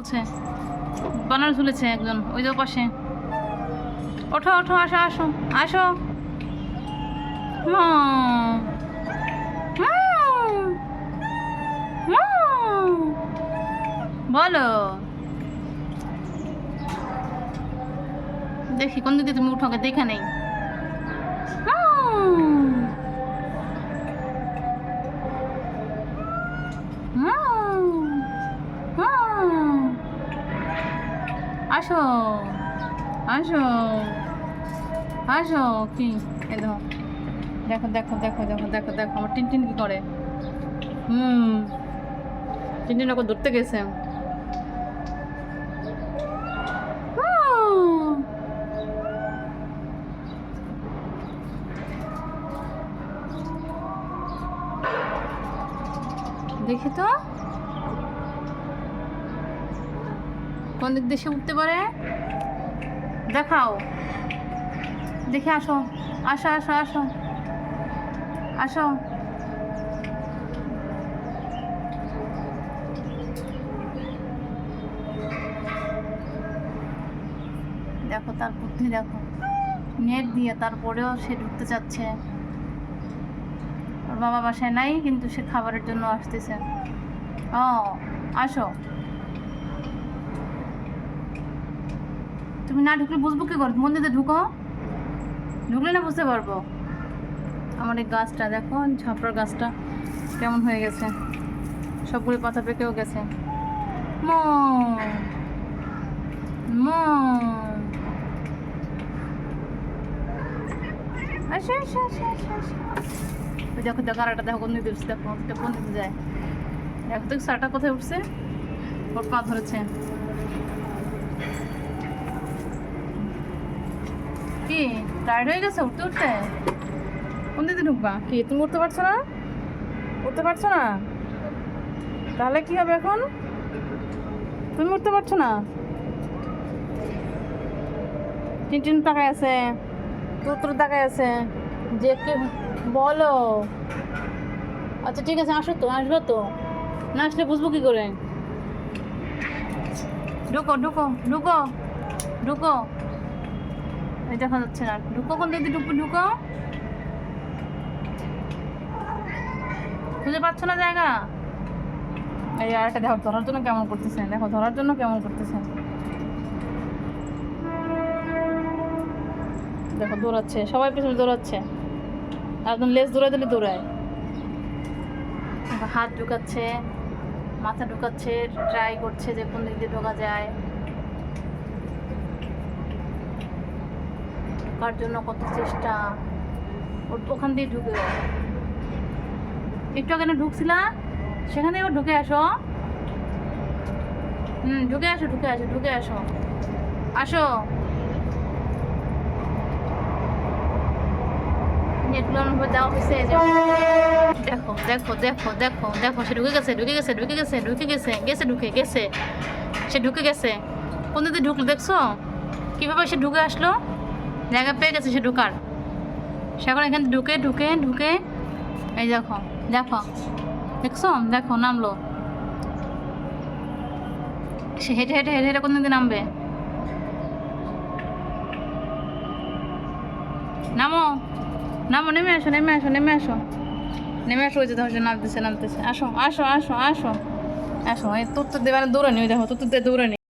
ঝুলছে, বানর ঝুলেছে একজন ওই যে পাশে। ওঠো ওঠো, আসো আসো আসো। বলো, দেখি কোন দিকে তুমি উঠোকে দেখে নেই। আসো আসো আসো। কি এ দেখো দেখো দেখো দেখো দেখো দেখো দেখো আমার টিনটিন কি করে। টিনটিন ওকে ধরতে গেছে। দেখি তো কোন দিক দেশে উঠতে পারে, দেখাও দেখি। আসো আসো আসো আসো আসো। দেখো তার বুদ্ধি দেখো, নেট দিয়ে তারপরেও সে ঢুকতে চাচ্ছে। ওর বাবা বাসায় নাই কিন্তু সে খাবারের জন্য আসতেছে। ও আসো, তুমি না ঢুকলে বুঝবো কি করে? মন্দিরে ঢুকো, ঢুকলে না বুঝতে পারবো। আমার এই গাছটা দেখো, ঝাপড়ার গাছটা কেমন হয়ে গেছে, সবগুলো পাতা পেকেও গেছে। মো মো আসো আসো আসো আসো আসো। ওই দেখো দেখো, আর একটা দেখো কোন দিকে উঠছে, দেখো কোন দিকে যায়। দেখো তো সারটা কোথায় উঠছে, ওর পা ধরেছে। কি টায়ার্ড হয়ে গেছে উঠতে উঠতে? কোন দিকে ঢুকবা? কি তুমি উঠতে পারছো না? উঠতে পারছো না? তাহলে কি হবে এখন? তুমি উঠতে পারছো না? টিনটিন তাকায় আছে, তোর তাকায় আছে যে কি বলো। আচ্ছা ঠিক আছে, আসো তো, আসবো তো, না আসলে বুঝবো কি করে? ঢুকো ঢুকো ঢুকো ঢুকো, এই দেখা যাচ্ছে না। ঢুকো কোন দিদি, ঢুকো ঢুকো। খুঁজে পাচ্ছ না জায়গা? এই আরেকটা দেখো ধরার জন্য কেমন করতেছে, দেখো ধরার জন্য কেমন করতেছে। দেখো দৌড়াচ্ছে, সবাই পিছনে দৌড়াচ্ছে। একদম লেজ দৌড়ায় দিলে দৌড়ায়। হাত ঢুকাচ্ছে, মাথা ঢুকাচ্ছে, ট্রাই করছে যে কোন দিক দিয়ে ঢোকা যায়। ঢোকার জন্য কত চেষ্টা, ওখান দিয়ে ঢুকে। একটু আগে ঢুকছিলা, সেখানে এবার ঢুকে আসো। ঢুকে আসো ঢুকে আসো ঢুকে আসো আসো। দেওয়া হয়েছে, দেখো দেখো দেখো দেখো দেখো, সে ঢুকে গেছে ঢুকে গেছে ঢুকে গেছে ঢুকে গেছে গেছে ঢুকে গেছে, সে ঢুকে গেছে। কোন দিকে ঢুকলো দেখছো কিভাবে সে ঢুকে আসলো? জায়গা পেয়ে গেছে সে ঢুকার। সে এখন এখানে ঢুকে ঢুকে ঢুকে, এই দেখো দেখো দেখছো, দেখো নামলো। সে হেঁটে হেঁটে হেঁটে হেঁটে কোন দিকে নামবে? নামো নামো, নেমে আসো নেমে আসো নেমে আসো নেমে আসো। ওই যে দেখো নামতেছে নামতেছে। আসো আসো আসো আসো আসো। এই তোর তো দেওয়ালে দৌড়ানি, ওই দেখো তোর তো দৌড়ানি।